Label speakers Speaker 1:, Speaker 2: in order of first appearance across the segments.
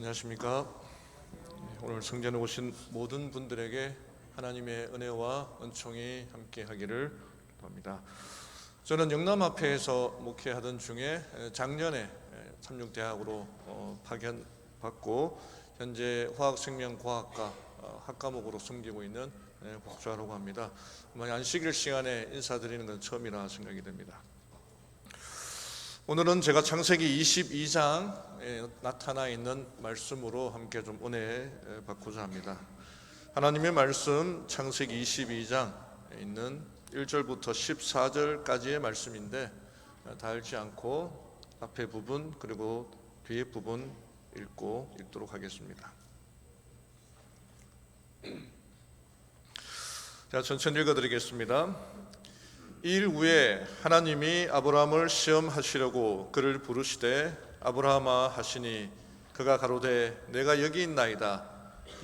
Speaker 1: 안녕하십니까. 오늘 성전에 오신 모든 분들에게 하나님의 은혜와 은총이 함께하기를 바랍니다. 저는 영남합회에서 목회하던 중에 작년에 삼육대학으로 파견받고 현재 화학생명과학과 학과목으로 섬기고 있는 국주하라고 합니다. 안식일 시간에 인사드리는 건 처음이라 생각이 됩니다. 오늘은 제가 창세기 22장에 나타나 있는 말씀으로 함께 좀 은혜 받고자 합니다. 하나님의 말씀 창세기 22장에 있는 1절부터 14절까지의 말씀인데 다 읽지 않고 앞에 부분 그리고 뒤에 부분 읽도록 하겠습니다. 자, 천천히 읽어드리겠습니다. 일 후에 하나님이 아브라함을 시험하시려고 그를 부르시되 아브라함아 하시니 그가 가로되 내가 여기 있나이다.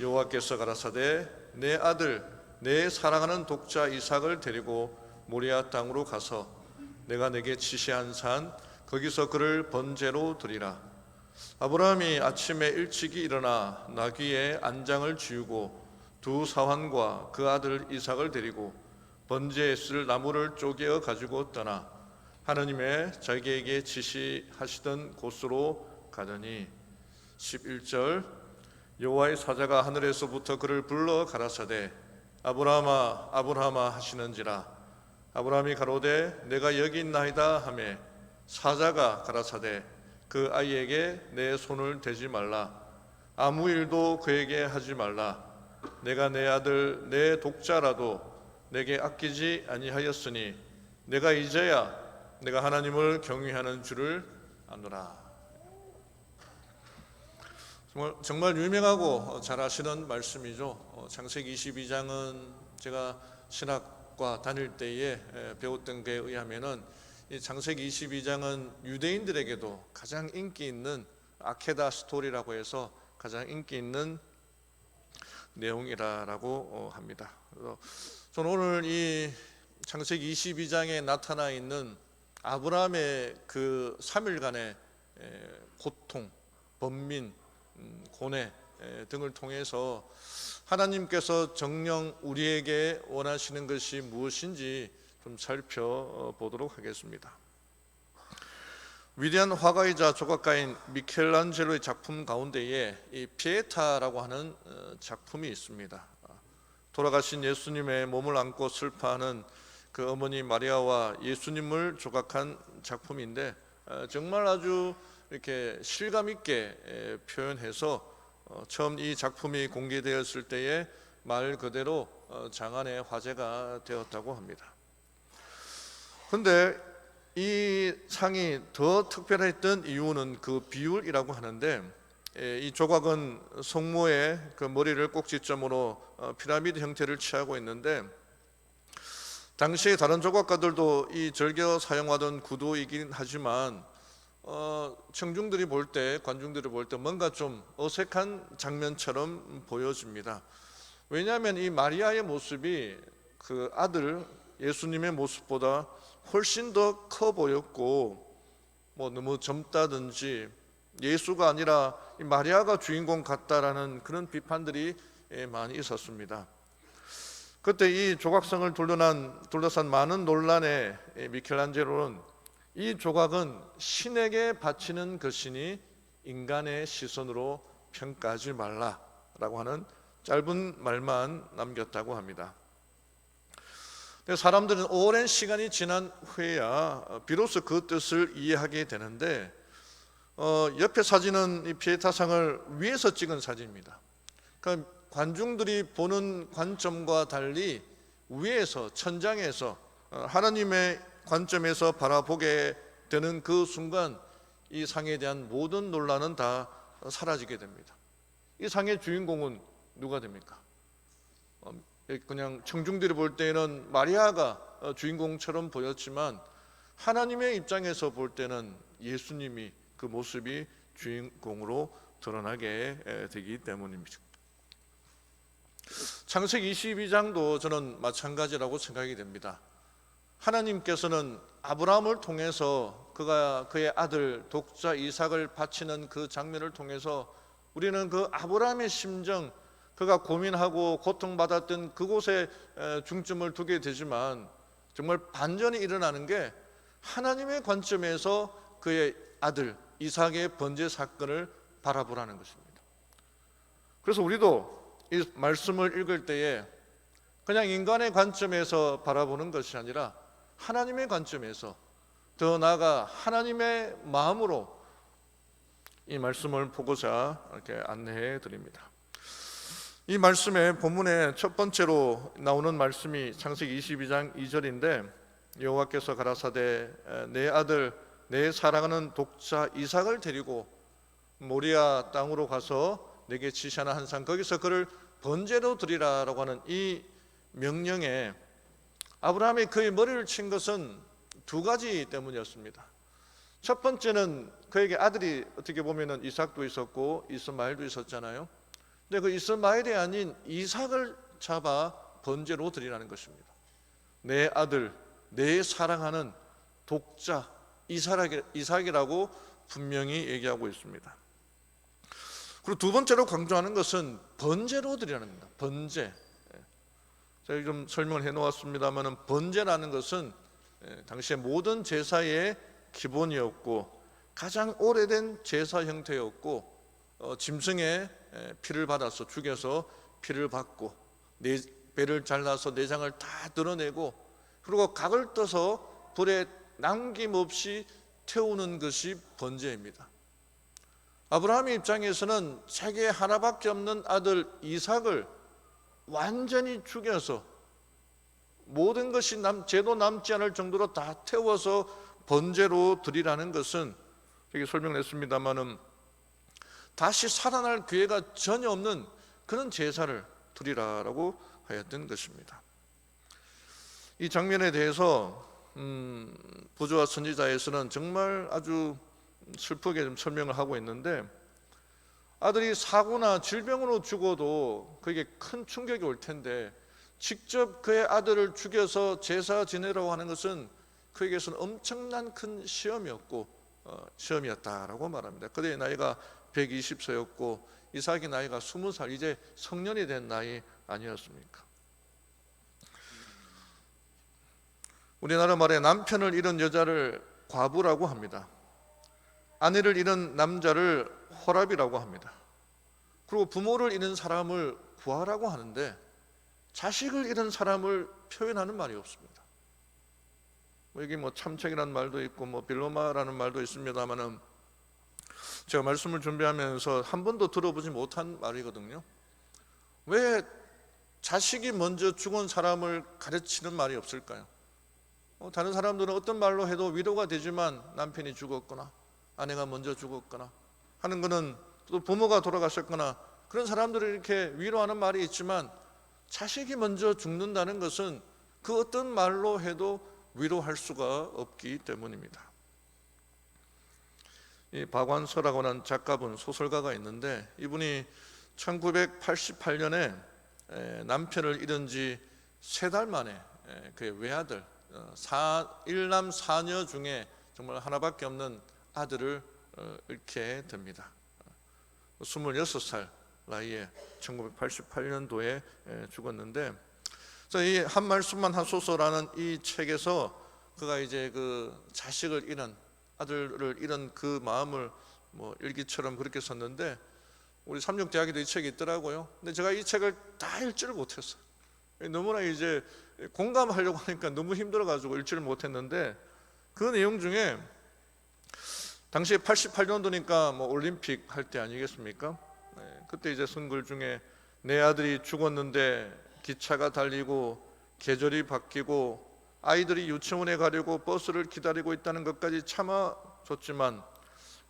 Speaker 1: 여호와께서 가라사대 내 아들 내 사랑하는 독자 이삭을 데리고 모리아 땅으로 가서 내가 내게 지시한 산 거기서 그를 번제로 드리라. 아브라함이 아침에 일찍이 일어나 나귀의 안장을 지우고 두 사환과 그 아들 이삭을 데리고 번제에 쓸 나무를 쪼개어 가지고 떠나 하나님의 자기에게 지시하시던 곳으로 가더니 11절 여호와의 사자가 하늘에서부터 그를 불러 가라사대 아브라함아 아브라함아 하시는지라. 아브라함이 가로되 내가 여기 있나이다 하매 사자가 가라사대 그 아이에게 내 손을 대지 말라. 아무 일도 그에게 하지 말라. 내가 내 아들 내 독자라도 내게 아끼지 아니하였으니 내가 이제야 내가 하나님을 경외하는 줄을 아노라. 정말 유명하고 잘 아시는 말씀이죠. 창세기 22장은 제가 신학과 다닐 때에 배웠던 것에 의하면은 이 창세기 22장은 유대인들에게도 가장 인기 있는 아케다 스토리라고 해서 가장 인기 있는 내용이라고 합니다. 그래서 저는 오늘 이 창세기 22장에 나타나 있는 아브라함의 그 3일간의 고통, 번민, 고뇌 등을 통해서 하나님께서 정녕 우리에게 원하시는 것이 무엇인지 좀 살펴보도록 하겠습니다. 위대한 화가이자 조각가인 미켈란젤로의 작품 가운데에 이 피에타라고 하는 작품이 있습니다. 돌아가신 예수님의 몸을 안고 슬퍼하는 그 어머니 마리아와 예수님을 조각한 작품인데 정말 아주 이렇게 실감 있게 표현해서 처음 이 작품이 공개되었을 때에 말 그대로 장안의 화제가 되었다고 합니다. 그런데 이 상이 더 특별했던 이유는 그 비율이라고 하는데 이 조각은 성모의 그 머리를 꼭지점으로 피라미드 형태를 취하고 있는데 당시에 다른 조각가들도 이 즐겨 사용하던 구도이긴 하지만 청중들이 볼 때, 관중들이 볼 때 뭔가 좀 어색한 장면처럼 보여집니다. 왜냐하면 이 마리아의 모습이 그 아들 예수님의 모습보다 훨씬 더 커 보였고 너무 젊다든지 예수가 아니라 마리아가 주인공 같다라는 그런 비판들이 많이 있었습니다. 그때 이 조각상을 둘러싼 많은 논란에 미켈란젤로는 이 조각은 신에게 바치는 것이니 인간의 시선으로 평가하지 말라라고 하는 짧은 말만 남겼다고 합니다. 사람들은 오랜 시간이 지난 후에야 비로소 그 뜻을 이해하게 되는데 옆에 사진은 이 피에타상을 위에서 찍은 사진입니다. 그러니까 관중들이 보는 관점과 달리 위에서 천장에서 하나님의 관점에서 바라보게 되는 그 순간 이 상에 대한 모든 논란은 다 사라지게 됩니다. 이 상의 주인공은 누가 됩니까? 그냥 청중들이 볼 때는 마리아가 주인공처럼 보였지만 하나님의 입장에서 볼 때는 예수님이 그 모습이 주인공으로 드러나게 되기 때문입니다. 창세기 22장도 저는 마찬가지라고 생각이 됩니다. 하나님께서는 아브라함을 통해서 그가 그의 아들 독자 이삭을 바치는 그 장면을 통해서 우리는 그 아브라함의 심정, 그가 고민하고 고통받았던 그곳에 중점을 두게 되지만 정말 반전이 일어나는 게 하나님의 관점에서 그의 아들 이삭의 번제 사건을 바라보라는 것입니다. 그래서 우리도 이 말씀을 읽을 때에 그냥 인간의 관점에서 바라보는 것이 아니라 하나님의 관점에서, 더 나아가 하나님의 마음으로 이 말씀을 보고자 이렇게 안내해 드립니다. 이 말씀의 본문의 첫 번째로 나오는 말씀이 창세기 22장 2절인데, 여호와께서 가라사대 내 아들 내 사랑하는 독자 이삭을 데리고 모리아 땅으로 가서 내게 지시하는 한 산, 거기서 그를 번제로 드리라라고 하는 이 명령에 아브라함이 그의 머리를 친 것은 두 가지 때문이었습니다. 첫 번째는 그에게 아들이 어떻게 보면 이삭도 있었고 이스마엘도 있었잖아요. 근데 그 이스마엘이 아닌 이삭을 잡아 번제로 드리라는 것입니다. 내 아들, 내 사랑하는 독자 이삭이라고 분명히 얘기하고 있습니다. 그리고 두 번째로 강조하는 것은 번제로 드리라는 겁니다. 번제. 제가 좀 설명을 해놓았습니다만, 번제라는 것은 당시의 모든 제사의 기본이었고 가장 오래된 제사 형태였고, 짐승의 피를 받아서 죽여서 피를 받고 배를 잘라서 내장을 다 드러내고 그리고 각을 떠서 불에 남김없이 태우는 것이 번제입니다. 아브라함의 입장에서는 자기 하나밖에 없는 아들 이삭을 완전히 죽여서 모든 것이 죄도 남지 않을 정도로 다 태워서 번제로 드리라는 것은, 여기 설명을 했습니다마는 다시 살아날 기회가 전혀 없는 그런 제사를 드리라라고 하였던 것입니다. 이 장면에 대해서 부조와 선지자에서는 정말 아주 슬프게 좀 설명을 하고 있는데, 아들이 사고나 질병으로 죽어도 그에게 큰 충격이 올 텐데 직접 그의 아들을 죽여서 제사 지내라고 하는 것은 그에게서는 엄청난 큰 시험이었다라고 말합니다. 그의 나이가 120세였고 이삭의 나이가 20살, 이제 성년이 된 나이 아니었습니까? 우리나라 말에 남편을 잃은 여자를 과부라고 합니다. 아내를 잃은 남자를 호랍이라고 합니다. 그리고 부모를 잃은 사람을 부하라고 하는데 자식을 잃은 사람을 표현하는 말이 없습니다. 여기 참책이라는 말도 있고 빌로마라는 말도 있습니다만은, 제가 말씀을 준비하면서 한 번도 들어보지 못한 말이거든요. 왜 자식이 먼저 죽은 사람을 가르치는 말이 없을까요? 다른 사람들은 어떤 말로 해도 위로가 되지만 남편이 죽었거나 아내가 먼저 죽었거나 하는 것은, 또 부모가 돌아가셨거나 그런 사람들을 이렇게 위로하는 말이 있지만, 자식이 먼저 죽는다는 것은 그 어떤 말로 해도 위로할 수가 없기 때문입니다. 이 박완서라고 하는 작가분, 소설가가 있는데, 이분이 1988년에 남편을 잃은 지 3달 만에 그의 외아들, 1남 4녀 중에 정말 하나밖에 없는 아들을 잃게 됩니다. 26살 나이에 1988년도에 죽었는데, 이 한 말씀만 하소서라는 이 책에서 그가 이제 그 자식을 잃은, 아들을 잃은 그 마음을 일기처럼 그렇게 썼는데, 우리 삼육대학에도 이 책이 있더라고요. 근데 제가 이 책을 다 읽지를 못했어요. 너무나 이제 공감하려고 하니까 너무 힘들어가지고 읽지를 못했는데, 그 내용 중에 당시에 88년도니까 올림픽 할 때 아니겠습니까? 그때 이제 쓴 글 중에, 내 아들이 죽었는데 기차가 달리고 계절이 바뀌고 아이들이 유치원에 가려고 버스를 기다리고 있다는 것까지 참아줬지만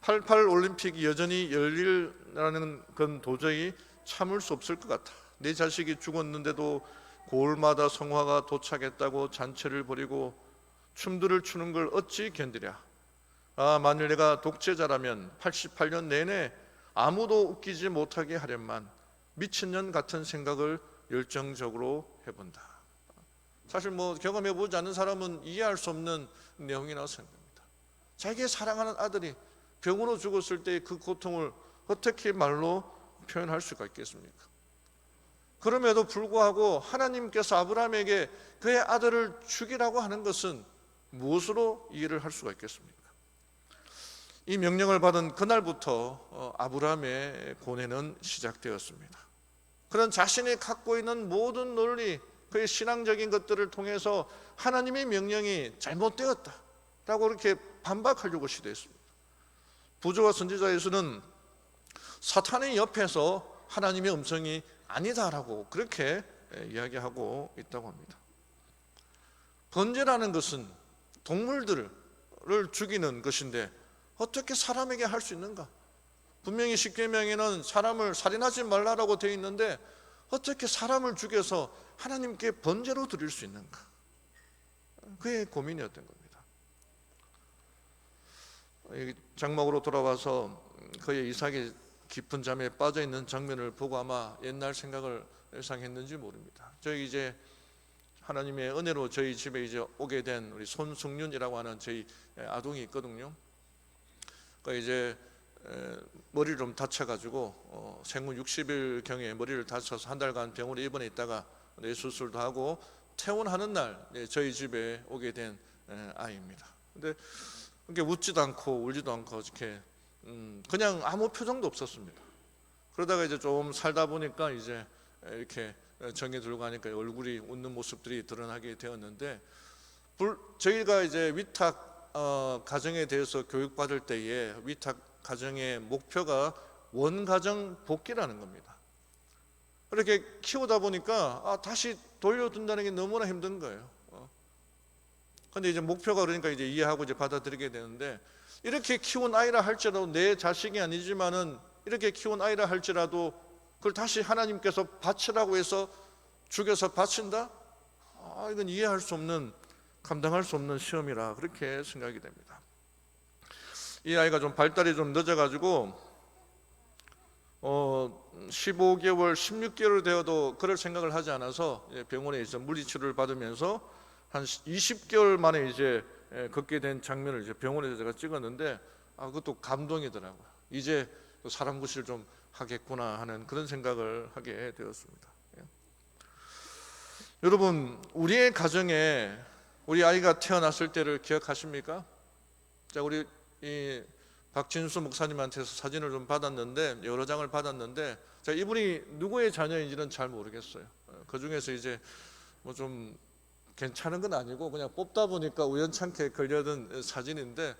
Speaker 1: 88 올림픽이 여전히 열리라는 건 도저히 참을 수 없을 것 같아. 내 자식이 죽었는데도 고을마다 성화가 도착했다고 잔치를 벌이고 춤들을 추는 걸 어찌 견디랴. 만일 내가 독재자라면 88년 내내 아무도 웃기지 못하게 하련만 미친년 같은 생각을 열정적으로 해본다. 사실 경험해보지 않은 사람은 이해할 수 없는 내용이라고 생각합니다. 자기의 사랑하는 아들이 병으로 죽었을 때의 그 고통을 어떻게 말로 표현할 수가 있겠습니까? 그럼에도 불구하고 하나님께서 아브라함에게 그의 아들을 죽이라고 하는 것은 무엇으로 이해를 할 수가 있겠습니까? 이 명령을 받은 그날부터 아브라함의 고뇌는 시작되었습니다. 그런 자신이 갖고 있는 모든 논리, 그의 신앙적인 것들을 통해서 하나님의 명령이 잘못되었다라고 그렇게 반박하려고 시도했습니다. 부조와 선지자에서는 사탄의 옆에서 하나님의 음성이 아니다라고 그렇게 이야기하고 있다고 합니다. 번제라는 것은 동물들을 죽이는 것인데 어떻게 사람에게 할 수 있는가? 분명히 십계명에는 사람을 살인하지 말라라고 되어 있는데 어떻게 사람을 죽여서 하나님께 번제로 드릴 수 있는가? 그의 고민이었던 겁니다. 장막으로 돌아와서 그의 이삭의 깊은 잠에 빠져 있는 장면을 보고 아마 옛날 생각을 상했는지 모릅니다. 저희 이제 하나님의 은혜로 저희 집에 이제 오게 된 우리 손승윤이라고 하는 저희 아동이 있거든요. 그러니까 이제 머리를 좀 다쳐가지고 생후 60일 경에 머리를 다쳐서 한 달간 병원에 입원해 있다가 뇌수술도 하고 퇴원하는 날 저희 집에 오게 된 아이입니다. 근데 이렇게 웃지도 않고 울지도 않고 이렇게 그냥 아무 표정도 없었습니다. 그러다가 이제 좀 살다 보니까 이제 이렇게 정이 들고 하니까 얼굴이 웃는 모습들이 드러나게 되었는데, 저희가 이제 위탁 가정에 대해서 교육받을 때에 위탁 가정의 목표가 원가정 복귀라는 겁니다. 이렇게 키우다 보니까 다시 돌려둔다는 게 너무나 힘든 거예요. 근데 이제 목표가 그러니까 이제 이해하고 이제 받아들이게 되는데, 이렇게 키운 아이라 할지라도 내 자식이 아니지만은 이렇게 키운 아이라 할지라도 그걸 다시 하나님께서 바치라고 해서 죽여서 바친다? 이건 이해할 수 없는, 감당할 수 없는 시험이라 그렇게 생각이 됩니다. 이 아이가 좀 발달이 좀 늦어가지고 15개월, 16개월 되어도 그럴 생각을 하지 않아서 병원에 있어 물리치료를 받으면서 한 20개월 만에 이제 걷게 된 장면을 이제 병원에서 제가 찍었는데 그것도 감동이더라고요. 이제 사람 구실 좀 하겠구나 하는 그런 생각을 하게 되었습니다. 여러분, 우리의 가정에 우리 아이가 태어났을 때를 기억하십니까? 자, 우리 이 박진수 목사님한테서 사진을 좀 받았는데, 여러 장을 받았는데, 자, 이분이 누구의 자녀인지는 잘 모르겠어요. 그 중에서 이제 뭐 좀 괜찮은 건 아니고 그냥 뽑다 보니까 우연찮게 걸려든 사진인데,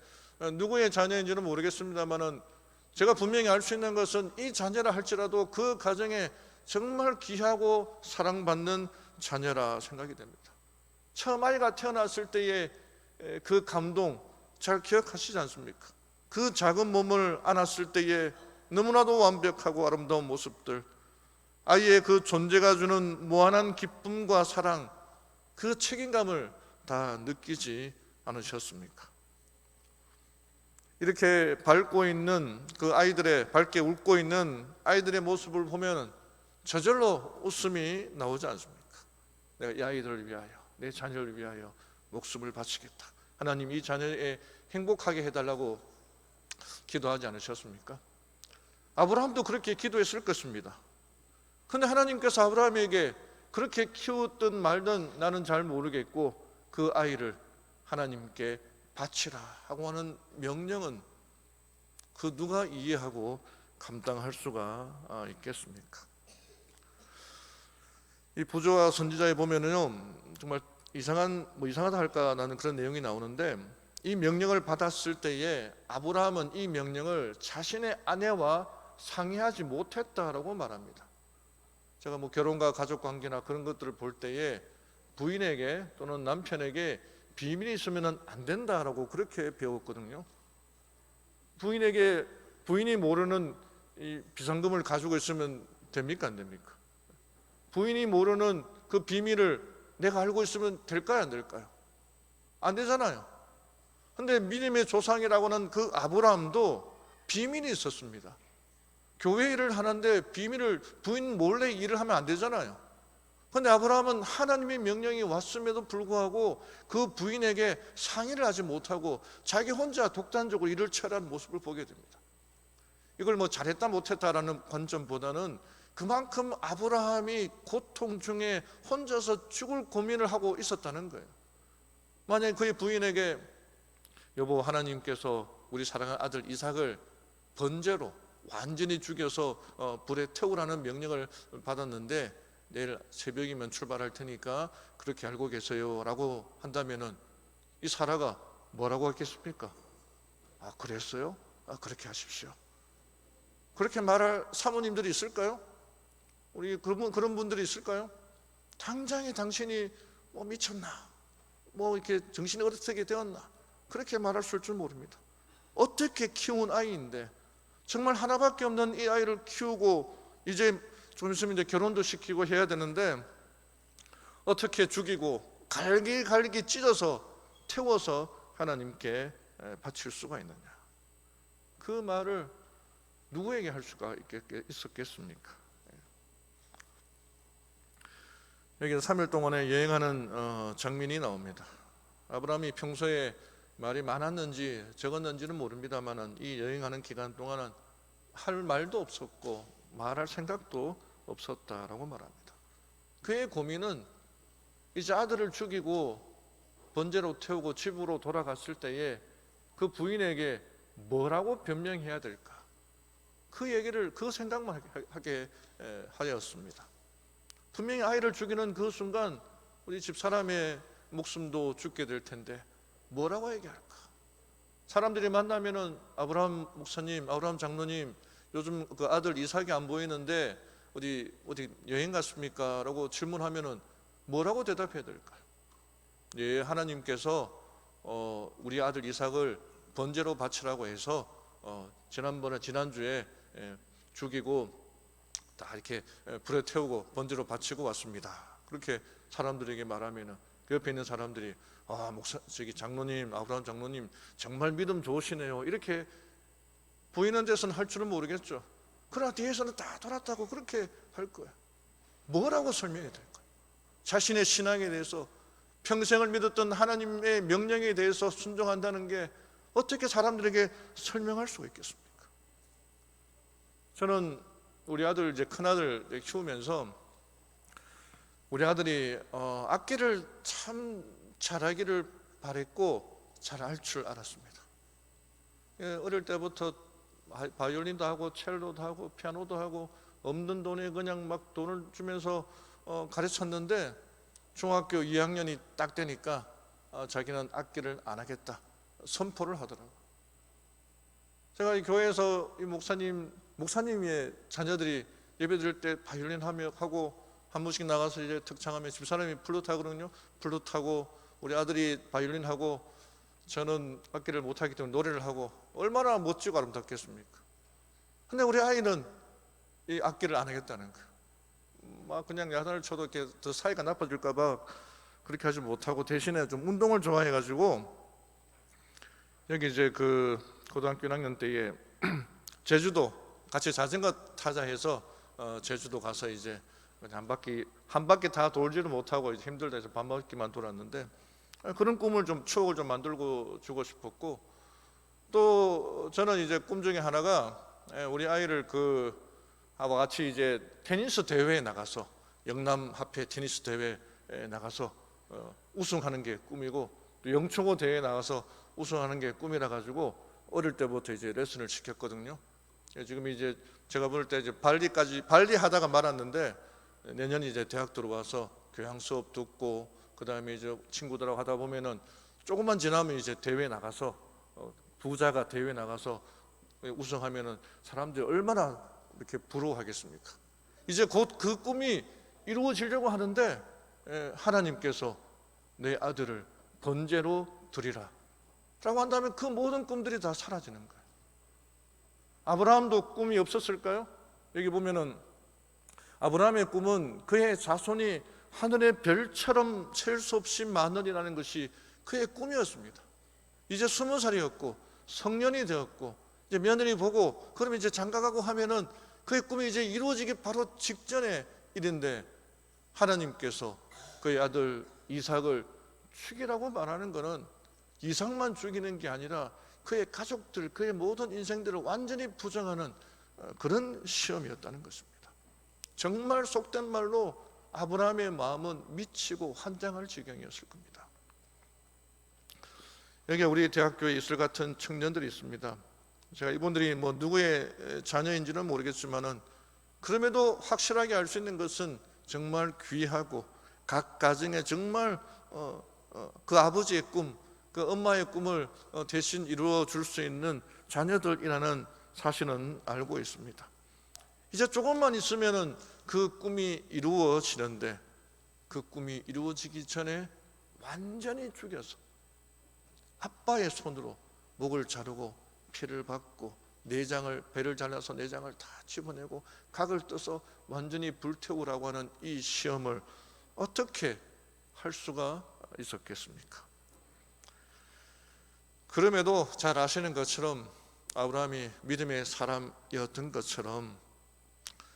Speaker 1: 누구의 자녀인지는 모르겠습니다만은 제가 분명히 알 수 있는 것은 이 자녀라 할지라도 그 가정에 정말 귀하고 사랑받는 자녀라 생각이 됩니다. 처음 아이가 태어났을 때의 그 감동 잘 기억하시지 않습니까? 그 작은 몸을 안았을 때의 너무나도 완벽하고 아름다운 모습들, 아이의 그 존재가 주는 무한한 기쁨과 사랑, 그 책임감을 다 느끼지 않으셨습니까? 이렇게 밝고 있는 그 아이들의, 밝게 웃고 있는 아이들의 모습을 보면 저절로 웃음이 나오지 않습니까? 내가 이 아이들을 위하여, 내 자녀를 위하여 목숨을 바치겠다. 하나님 이 자녀에 행복하게 해달라고 기도하지 않으셨습니까? 아브라함도 그렇게 기도했을 것입니다. 그런데 하나님께서 아브라함에게 그렇게 키웠든 말든 나는 잘 모르겠고 그 아이를 하나님께 바치라 하고 하는 명령은 그 누가 이해하고 감당할 수가 있겠습니까? 이 부조와 선지자에 보면은요, 정말 이상하다 할까 나는 그런 내용이 나오는데, 이 명령을 받았을 때에 아브라함은 이 명령을 자신의 아내와 상의하지 못했다라고 말합니다. 제가 뭐 결혼과 가족 관계나 그런 것들을 볼 때에 부인에게 또는 남편에게 비밀이 있으면 안 된다라고 그렇게 배웠거든요. 부인이 모르는 이 비상금을 가지고 있으면 됩니까, 안 됩니까? 부인이 모르는 그 비밀을 내가 알고 있으면 될까요, 안 될까요? 안 되잖아요. 근데 믿음의 조상이라고는 그 아브라함도 비밀이 있었습니다. 교회 일을 하는데 비밀을 부인 몰래 일을 하면 안 되잖아요. 그런데 아브라함은 하나님의 명령이 왔음에도 불구하고 그 부인에게 상의를 하지 못하고 자기 혼자 독단적으로 일을 처리하는 모습을 보게 됩니다. 이걸 뭐 잘했다 못했다라는 관점보다는 그만큼 아브라함이 고통 중에 혼자서 죽을 고민을 하고 있었다는 거예요. 만약에 그의 부인에게 여보, 하나님께서 우리 사랑하는 아들 이삭을 번제로 완전히 죽여서 불에 태우라는 명령을 받았는데 내일 새벽이면 출발할 테니까 그렇게 알고 계세요 라고 한다면은 이 사라가 뭐라고 했겠습니까? 아, 그랬어요? 아, 그렇게 하십시오. 그렇게 말할 사모님들이 있을까요? 우리 그런 분들이 있을까요? 당장에 당신이 뭐 미쳤나? 뭐 이렇게 정신이 어떻게 되었나? 그렇게 말할 수 있을 줄 모릅니다. 어떻게 키운 아이인데 정말 하나밖에 없는 이 아이를 키우고 이제 좀 있으면 이제 결혼도 시키고 해야 되는데 어떻게 죽이고 갈기 찢어서 태워서 하나님께 바칠 수가 있느냐? 그 말을 누구에게 할 수가 있었겠습니까? 여기는 3일 동안에 여행하는 장면이 나옵니다. 아브라함이 평소에 말이 많았는지 적었는지는 모릅니다만 이 여행하는 기간 동안은 할 말도 없었고 말할 생각도 없었다라고 말합니다. 그의 고민은 이제 아들을 죽이고 번제로 태우고 집으로 돌아갔을 때에 그 부인에게 뭐라고 변명해야 될까? 그 생각만 하게 하였습니다. 분명히 아이를 죽이는 그 순간 우리 집사람의 목숨도 죽게 될 텐데 뭐라고 얘기할까? 사람들이 만나면은 아브라함 목사님, 아브라함 장로님, 요즘 그 아들 이삭이 안 보이는데 어디 여행 갔습니까? 라고 질문하면은 뭐라고 대답해야 될까? 예, 하나님께서 우리 아들 이삭을 번제로 바치라고 해서 지난주에 죽이고 다 이렇게 불에 태우고 번제로 바치고 왔습니다. 그렇게 사람들에게 말하면은 그 옆에 있는 사람들이 장로님, 아브라함 장로님 정말 믿음 좋으시네요. 이렇게 보이는 데서는 할 줄은 모르겠죠. 그러나 뒤에서는 다 돌았다고 그렇게 할 거예요. 뭐라고 설명해야 될까요? 자신의 신앙에 대해서 평생을 믿었던 하나님의 명령에 대해서 순종한다는 게 어떻게 사람들에게 설명할 수가 있겠습니까? 저는 우리 아들 이제 큰아들 키우면서 우리 아들이 악기를 참 잘하기를 바랬고 잘할 줄 알았습니다. 어릴 때부터 바이올린도 하고 첼로도 하고 피아노도 하고 없는 돈에 그냥 막 돈을 주면서 가르쳤는데 중학교 2학년이 딱 되니까 자기는 악기를 안 하겠다 선포를 하더라고요. 제가 이 교회에서 이 목사님의 자녀들이 예배 드릴 때 바이올린 하고 한 번씩 나가서 이제 특창하면 집사람이 플루트 하거든요. 플루트 하고 우리 아들이 바이올린 하고 저는 악기를 못하기 때문에 노래를 하고 얼마나 멋지고 아름답겠습니까? 근데 우리 아이는 이 악기를 안 하겠다는 거예요. 막 그냥 야단을 쳐도 이렇게 더 사이가 나빠질까 봐 그렇게 하지 못하고 대신에 좀 운동을 좋아해가지고 여기 이제 그 고등학교 1학년 때에 제주도 같이 자전거 타자 해서 제주도 가서 이제 한 바퀴 다 돌지를 못하고 이제 힘들다 해서 반 바퀴만 돌았는데 그런 꿈을 추억을 좀 만들고 주고 싶었고 또 저는 이제 꿈 중에 하나가 우리 아이를 하고 같이 이제 테니스 대회에 나가서 영남 합회 테니스 대회에 나가서 우승하는 게 꿈이고 또 영초고 대회에 나가서 우승하는 게 꿈이라 가지고 어릴 때부터 이제 레슨을 시켰거든요. 지금 이제 제가 볼 때 이제 발리 하다가 말았는데 내년 이제 대학 들어와서 교양 수업 듣고 그 다음에 이제 친구들하고 하다 보면은 조금만 지나면 이제 대회 나가서 부자가 대회 나가서 우승하면은 사람들이 얼마나 이렇게 부러워하겠습니까? 이제 곧 그 꿈이 이루어지려고 하는데 하나님께서 내 아들을 번제로 드리라 라고 한다면 그 모든 꿈들이 다 사라지는 거예요. 아브라함도 꿈이 없었을까요? 여기 보면은 아브라함의 꿈은 그의 자손이 하늘의 별처럼 셀 수 없이 많으리라는 것이 그의 꿈이었습니다. 이제 20살이었고 성년이 되었고 이제 며느리 보고 그럼 이제 장가가고 하면은 그의 꿈이 이제 이루어지기 바로 직전의 일인데 하나님께서 그의 아들 이삭을 죽이라고 말하는 것은 이삭만 죽이는 게 아니라 그의 가족들, 그의 모든 인생들을 완전히 부정하는 그런 시험이었다는 것입니다. 정말 속된 말로 아브라함의 마음은 미치고 환장할 지경이었을 겁니다. 여기 우리 대학교에 이슬 같은 청년들이 있습니다. 제가 이분들이 뭐 누구의 자녀인지는 모르겠지만은 그럼에도 확실하게 알 수 있는 것은 정말 귀하고 각 가정에 정말 그 아버지의 꿈, 그 엄마의 꿈을 대신 이루어 줄 수 있는 자녀들이라는 사실은 알고 있습니다. 이제 조금만 있으면은 그 꿈이 이루어지는데 그 꿈이 이루어지기 전에 완전히 죽여서 아빠의 손으로 목을 자르고 피를 받고 내장을, 배를 잘라서 내장을 다 집어내고 각을 떠서 완전히 불태우라고 하는 이 시험을 어떻게 할 수가 있었겠습니까? 그럼에도 잘 아시는 것처럼 아브라함이 믿음의 사람이었던 것처럼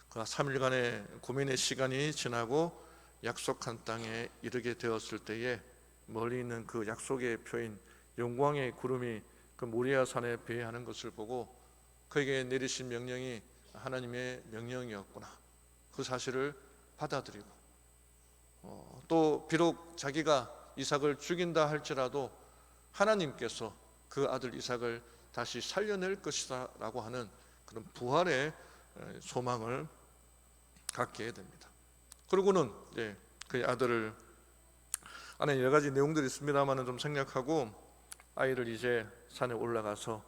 Speaker 1: 그 3일간의 고민의 시간이 지나고 약속한 땅에 이르게 되었을 때에 멀리 있는 그 약속의 표인 영광의 구름이 그 모리아 산에 배회하는 것을 보고 그에게 내리신 명령이 하나님의 명령이었구나, 그 사실을 받아들이고 또 비록 자기가 이삭을 죽인다 할지라도 하나님께서 그 아들 이삭을 다시 살려낼 것이다 라고 하는 그런 부활의 소망을 갖게 됩니다. 그러고는 그 아들을, 안에 여러 가지 내용들이 있습니다만 좀 생략하고 아이를 이제 산에 올라가서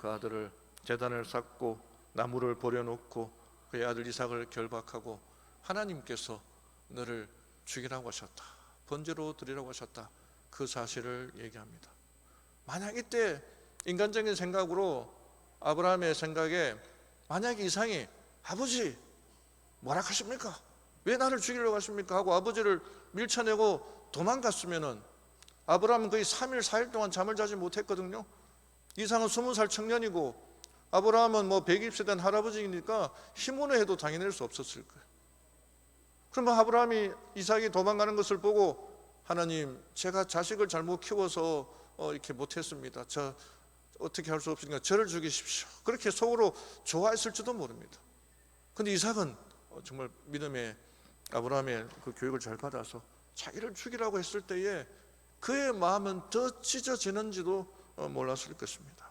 Speaker 1: 그 아들을 제단을 쌓고 나무를 버려놓고 그의 아들 이삭을 결박하고 하나님께서 너를 죽이라고 하셨다, 번제로 드리라고 하셨다, 그 사실을 얘기합니다. 만약 이때 인간적인 생각으로 아브라함의 생각에 만약에 이삭이 아버지 뭐라 하십니까? 왜 나를 죽이려고 하십니까? 하고 아버지를 밀쳐내고 도망갔으면은 아브라함은 거의 3일 4일 동안 잠을 자지 못했거든요. 이삭은 20살 청년이고 아브라함은 뭐 120세 된 할아버지니까 힘으로 해도 당해낼 수 없었을 거예요. 그러면 아브라함이 이삭이 도망가는 것을 보고 하나님, 제가 자식을 잘못 키워서 이렇게 못했습니다. 저 어떻게 할 수 없으니까 저를 죽이십시오. 그렇게 속으로 좋아했을지도 모릅니다. 그런데 이삭은 정말 믿음의 아브라함의 그 교육을 잘 받아서 자기를 죽이라고 했을 때에 그의 마음은 더 찢어지는지도 몰랐을 것입니다.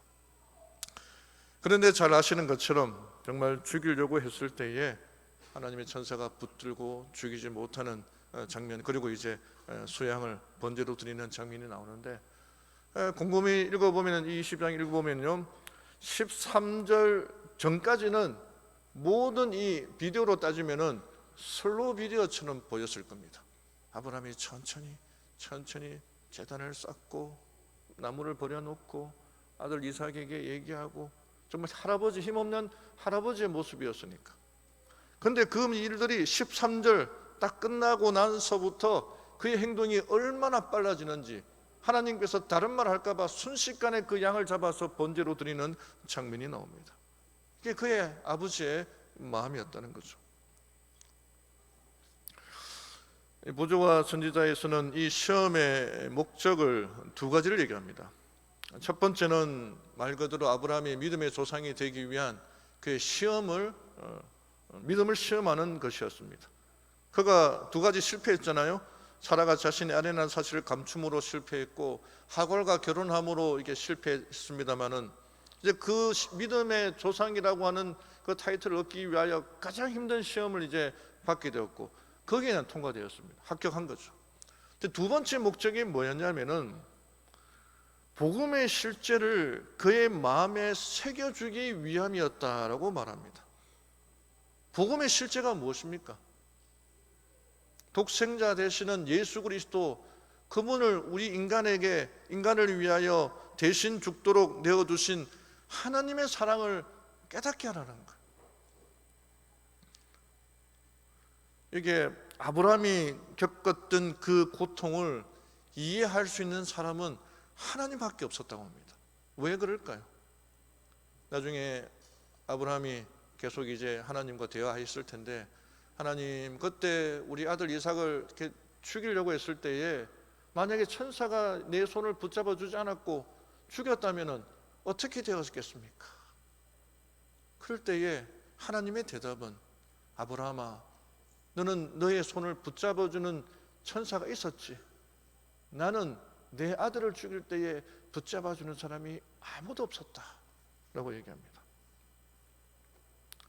Speaker 1: 그런데 잘 아시는 것처럼 정말 죽이려고 했을 때에 하나님의 천사가 붙들고 죽이지 못하는 장면, 그리고 이제 수양을 번제로 드리는 장면이 나오는데 곰곰이 읽어보면 이 20장 읽어보면요 13절 전까지는 모든 이 비디오로 따지면은 슬로우 비디오처럼 보였을 겁니다. 아브라함이 천천히 제단을 쌓고 나무를 버려놓고 아들 이삭에게 얘기하고 정말 할아버지, 힘없는 할아버지의 모습이었으니까. 그런데 그 일들이 13절 딱 끝나고 나서부터 그의 행동이 얼마나 빨라지는지 하나님께서 다른 말 할까봐 순식간에 그 양을 잡아서 번제로 드리는 장면이 나옵니다. 이게 그의 아버지의 마음이었다는 거죠. 보조와 선지자에서는 이 시험의 목적을 두 가지를 얘기합니다. 첫 번째는 말 그대로 아브라함이 믿음의 조상이 되기 위한 그의 시험을 믿음을 시험하는 것이었습니다. 그가 두 가지 실패했잖아요. 사라가 자신의 아내라는 사실을 감춤으로 실패했고 하골과 결혼함으로 이게 실패했습니다만은 이제 그 믿음의 조상이라고 하는 그 타이틀을 얻기 위하여 가장 힘든 시험을 이제 받게 되었고 거기에는 통과되었습니다. 합격한 거죠. 근데 두 번째 목적이 뭐였냐면은 복음의 실제를 그의 마음에 새겨주기 위함이었다라고 말합니다. 복음의 실제가 무엇입니까? 독생자 되시는 예수 그리스도, 그분을 우리 인간을 위하여 대신 죽도록 내어두신 하나님의 사랑을 깨닫게 하라는 거예요. 이게 아브라함이 겪었던 그 고통을 이해할 수 있는 사람은 하나님밖에 없었다고 합니다. 왜 그럴까요? 나중에 아브라함이 계속 이제 하나님과 대화했을 텐데 하나님, 그때 우리 아들 이삭을 이렇게 죽이려고 했을 때에 만약에 천사가 내 손을 붙잡아 주지 않았고 죽였다면은 어떻게 되었겠습니까? 그럴 때에 하나님의 대답은 아브라함아, 너는 너의 손을 붙잡아주는 천사가 있었지. 나는 내 아들을 죽일 때에 붙잡아주는 사람이 아무도 없었다 라고 얘기합니다.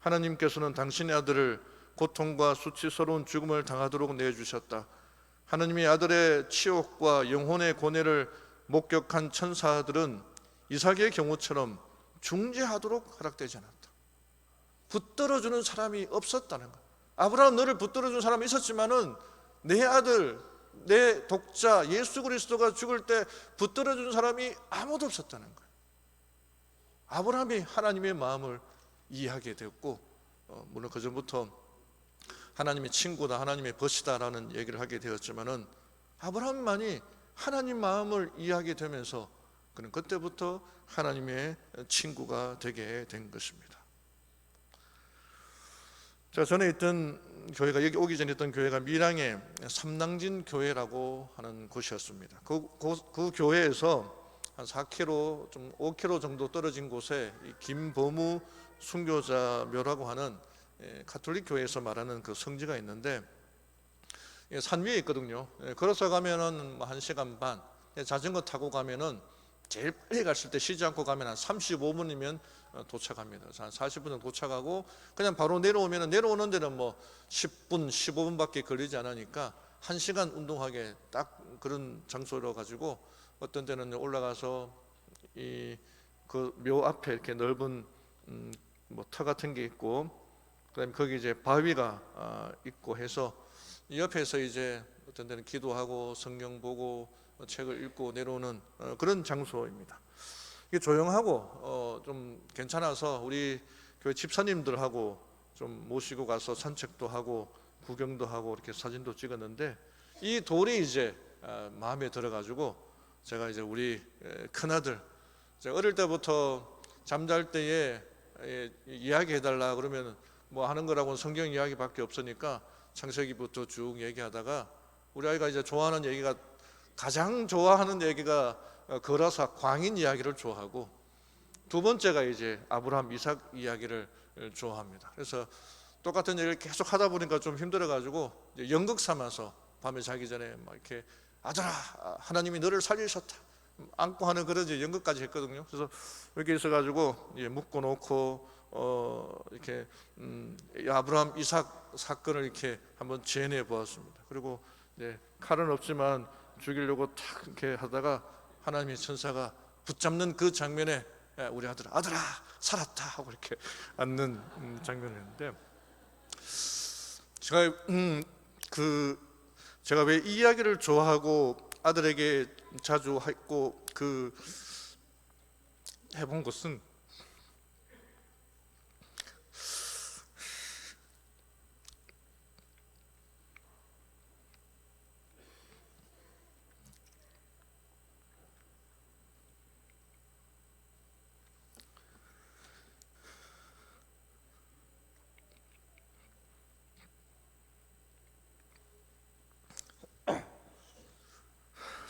Speaker 1: 하나님께서는 당신의 아들을 고통과 수치스러운 죽음을 당하도록 내주셨다. 하나님의 아들의 치욕과 영혼의 고뇌를 목격한 천사들은 이삭의 경우처럼 중재하도록 허락되지 않았다. 붙들어주는 사람이 없었다는 것. 아브라함, 너를 붙들어주는 사람이 있었지만은 내 아들, 내 독자 예수 그리스도가 죽을 때 붙들어주는 사람이 아무도 없었다는 거예요. 아브라함이 하나님의 마음을 이해하게 되었고, 물론 그 전부터 하나님의 친구다, 하나님의 벗이다라는 얘기를 하게 되었지만은 아브라함만이 하나님 마음을 이해하게 되면서 그는 그때부터 하나님의 친구가 되게 된 것입니다. 자, 전에 있던 교회가, 여기 오기 전에 있던 교회가 밀양의 삼낭진 교회라고 하는 곳이었습니다. 그 교회에서 한 4km, 좀 5km 정도 떨어진 곳에 김범우 순교자묘라고 하는 가톨릭 교회에서 말하는 그 성지가 있는데 산 위에 있거든요. 걸어서 가면은 1시간 반, 자전거 타고 가면은 제일 빨리 갔을 때 쉬지 않고 가면 한 35분이면 도착합니다. 한 40분 정도 도착하고 그냥 바로 내려오면 내려오는 데는 뭐 10분, 15분밖에 걸리지 않으니까 1시간 운동하게 딱 그런 장소로 가지고 어떤 데는 올라가서 이 그 묘 앞에 이렇게 넓은 뭐 터 같은 게 있고 그다음에 거기 이제 바위가 있고 해서 이 옆에서 이제 어떤 데는 기도하고 성경 보고 책을 읽고 내려오는 그런 장소입니다. 이게 조용하고 좀 괜찮아서 우리 교회 집사님들하고 좀 모시고 가서 산책도 하고 구경도 하고 이렇게 사진도 찍었는데 이 돌이 이제 마음에 들어가지고 제가 이제 우리 큰아들, 제가 어릴 때부터 잠잘 때에 이야기해달라 그러면 뭐 하는 거라고는 성경 이야기밖에 없으니까 창세기부터 쭉 얘기하다가 우리 아이가 이제 좋아하는 얘기가, 가장 좋아하는 얘기가 거라사 광인 이야기를 좋아하고, 두 번째가 이제 아브라함 이삭 이야기를 좋아합니다. 그래서 똑같은 얘기를 계속 하다 보니까 좀 힘들어가지고 연극 삼아서 밤에 자기 전에 막 이렇게 아들아, 하나님이 너를 살리셨다 안고 하는 그런 연극까지 했거든요. 그래서 이렇게 있어가지고 묶어 놓고 이렇게 아브라함 이삭 사건을 이렇게 한번 재현해 보았습니다. 그리고 칼은 없지만 죽이려고 탁 이렇게 하다가 하나님의 천사가 붙잡는 그 장면에 우리 아들아 살았다 하고 이렇게 앉는 장면이었는데, 제가 왜 이 이야기를 좋아하고 아들에게 자주 했고 해본 것은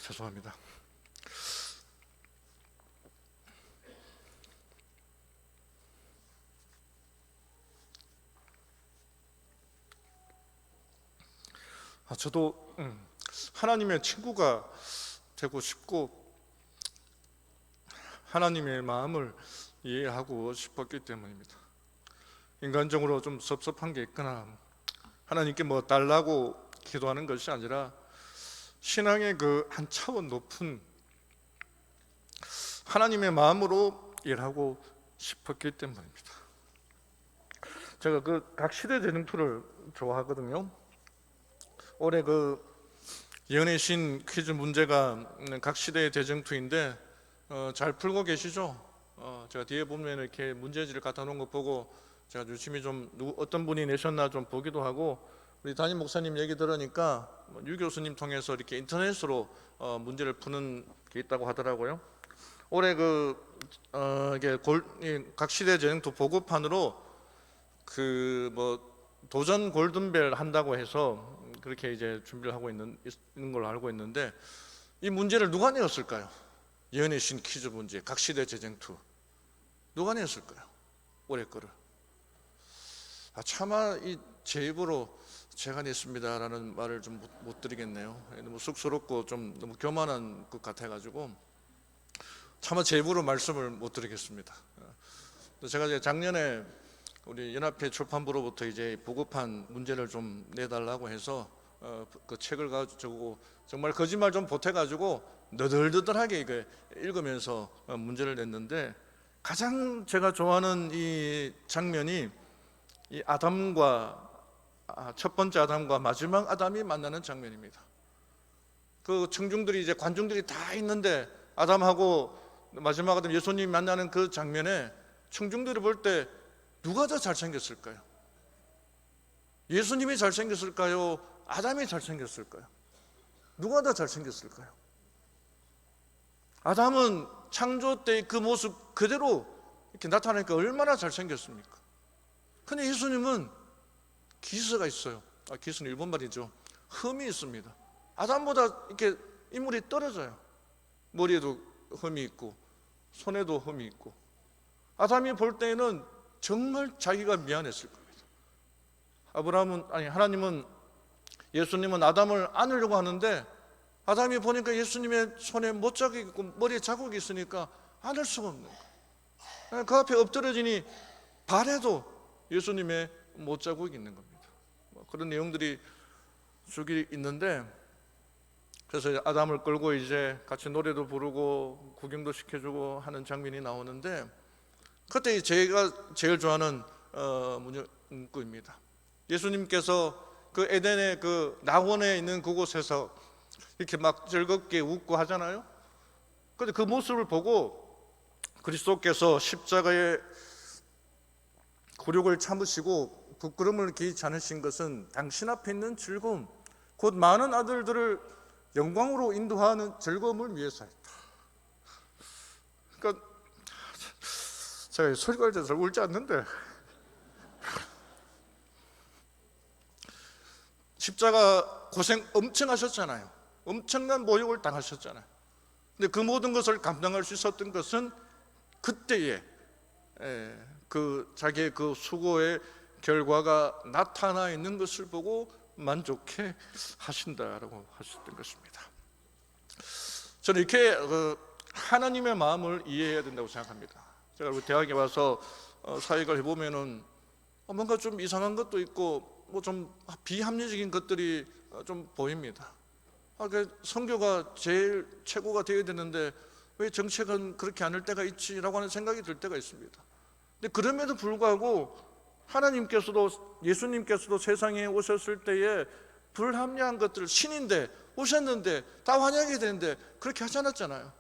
Speaker 1: 죄송합니다. 저도 하나님의 친구가 되고 싶고 하나님의 마음을 이해하고 싶었기 때문입니다. 인간적으로 좀 섭섭한 게 있거나 하나님께 뭐 달라고 기도하는 것이 아니라 신앙의 그 한 차원 높은 하나님의 마음으로 일하고 싶었기 때문입니다. 제가 그 각 시대 재능투를 좋아하거든요. 올해 그 예언의 신 퀴즈 문제가 각 시대의 대쟁투인데 잘 풀고 계시죠? 제가 뒤에 보면 이렇게 문제지를 갖다 놓은 거 보고 제가 유심히 좀 어떤 분이 내셨나 좀 보기도 하고, 우리 담임 목사님 얘기 들으니까 유 교수님 통해서 이렇게 인터넷으로 문제를 푸는 게 있다고 하더라고요. 올해 이게 각 시대 재능투 보고판으로 도전 골든벨 한다고 해서 그렇게 이제 준비를 하고 있는 걸로 알고 있는데, 이 문제를 누가 내었을까요? 예언의 신 퀴즈 문제 각 시대 재쟁투 누가 내었을까요? 올해 거를 차마 제 입으로 제가 냈습니다라는 말을 좀 못 드리겠네요. 너무 쑥스럽고 좀 너무 교만한 것 같아가지고 차마 제 입으로 말씀을 못 드리겠습니다. 제가 이제 작년에 우리 연합회 출판부로부터 이제 보급한 문제를 좀 내달라고 해서 그 책을 가지고 정말 거짓말 좀 보태가지고 너덜너덜하게 이거 읽으면서 문제를 냈는데, 가장 제가 좋아하는 이 장면이 이 첫 번째 아담과 마지막 아담이 만나는 장면입니다. 그 청중들이 이제 관중들이 다 있는데 아담하고 마지막 아담 예수님 만나는 그 장면에 청중들이 볼 때 누가 더 잘생겼을까요? 예수님이 잘생겼을까요? 아담이 잘생겼을까요? 누가 더 잘생겼을까요? 아담은 창조 때의 그 모습 그대로 이렇게 나타나니까 얼마나 잘생겼습니까? 근데 예수님은 기스가 있어요. 기스는 일본 말이죠. 흠이 있습니다. 아담보다 이렇게 인물이 떨어져요. 머리에도 흠이 있고 손에도 흠이 있고. 아담이 볼 때에는 정말 자기가 미안했을 겁니다. 하나님은 예수님은 아담을 안으려고 하는데 아담이 보니까 예수님의 손에 못자국이 있고 머리에 자국이 있으니까 안을 수가 없는 거예요. 그 앞에 엎드려지니 발에도 예수님의 못자국이 있는 겁니다. 그런 내용들이 쭉 있는데, 그래서 아담을 끌고 이제 같이 노래도 부르고 구경도 시켜주고 하는 장면이 나오는데, 그때 제가 제일 좋아하는 문구입니다. 예수님께서 그 에덴의 그 낙원에 있는 그곳에서 이렇게 막 즐겁게 웃고 하잖아요. 그런데 그 모습을 보고 그리스도께서 십자가의 굴욕을 참으시고 부끄러움을 개의치 않으신 것은 당신 앞에 있는 즐거움, 곧 많은 아들들을 영광으로 인도하는 즐거움을 위해서였다. 그러니까 제가 설교할 때 잘 울지 않는데, 십자가 고생 엄청 하셨잖아요. 엄청난 모욕을 당하셨잖아요. 근데 그 모든 것을 감당할 수 있었던 것은 그때의 그 자기의 그 수고의 결과가 나타나 있는 것을 보고 만족해 하신다라고 하셨던 것입니다. 저는 이렇게 하나님의 마음을 이해해야 된다고 생각합니다. 제가 우리 대학에 와서 사역을 해보면은 뭔가 좀 이상한 것도 있고 뭐 좀 비합리적인 것들이 좀 보입니다. 선교가 제일 최고가 되어야 되는데 왜 정책은 그렇게 않을 때가 있지라고 하는 생각이 들 때가 있습니다. 근데 그럼에도 불구하고 하나님께서도 예수님께서도 세상에 오셨을 때에 불합리한 것들을 신인데 오셨는데 다 환영해야 되는데 그렇게 하지 않았잖아요.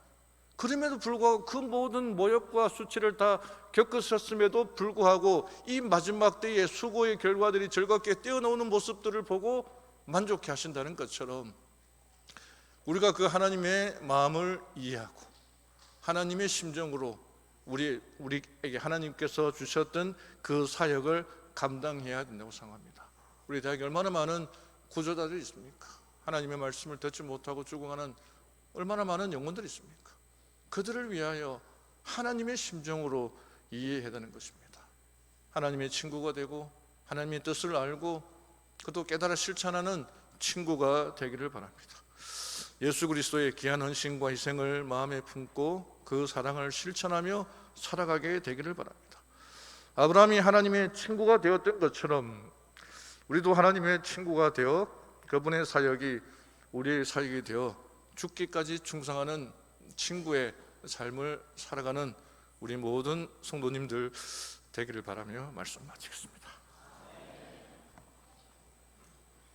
Speaker 1: 그럼에도 불구하고 그 모든 모욕과 수치를 다 겪으셨음에도 불구하고 이 마지막 때의 수고의 결과들이 즐겁게 뛰어나오는 모습들을 보고 만족해 하신다는 것처럼 우리가 그 하나님의 마음을 이해하고 하나님의 심정으로 우리에게 하나님께서 주셨던 그 사역을 감당해야 된다고 생각합니다. 우리 대학에 얼마나 많은 구조자들이 있습니까? 하나님의 말씀을 듣지 못하고 죽어가는 얼마나 많은 영혼들이 있습니까? 그들을 위하여 하나님의 심정으로 이해해야 되는 것입니다. 하나님의 친구가 되고 하나님의 뜻을 알고 그것도 깨달아 실천하는 친구가 되기를 바랍니다. 예수 그리스도의 귀한 헌신과 희생을 마음에 품고 그 사랑을 실천하며 살아가게 되기를 바랍니다. 아브라함이 하나님의 친구가 되었던 것처럼 우리도 하나님의 친구가 되어 그분의 사역이 우리의 사역이 되어 죽기까지 충성하는 친구의 삶을 살아가는 우리 모든 성도님들 되기를 바라며 말씀 마치겠습니다.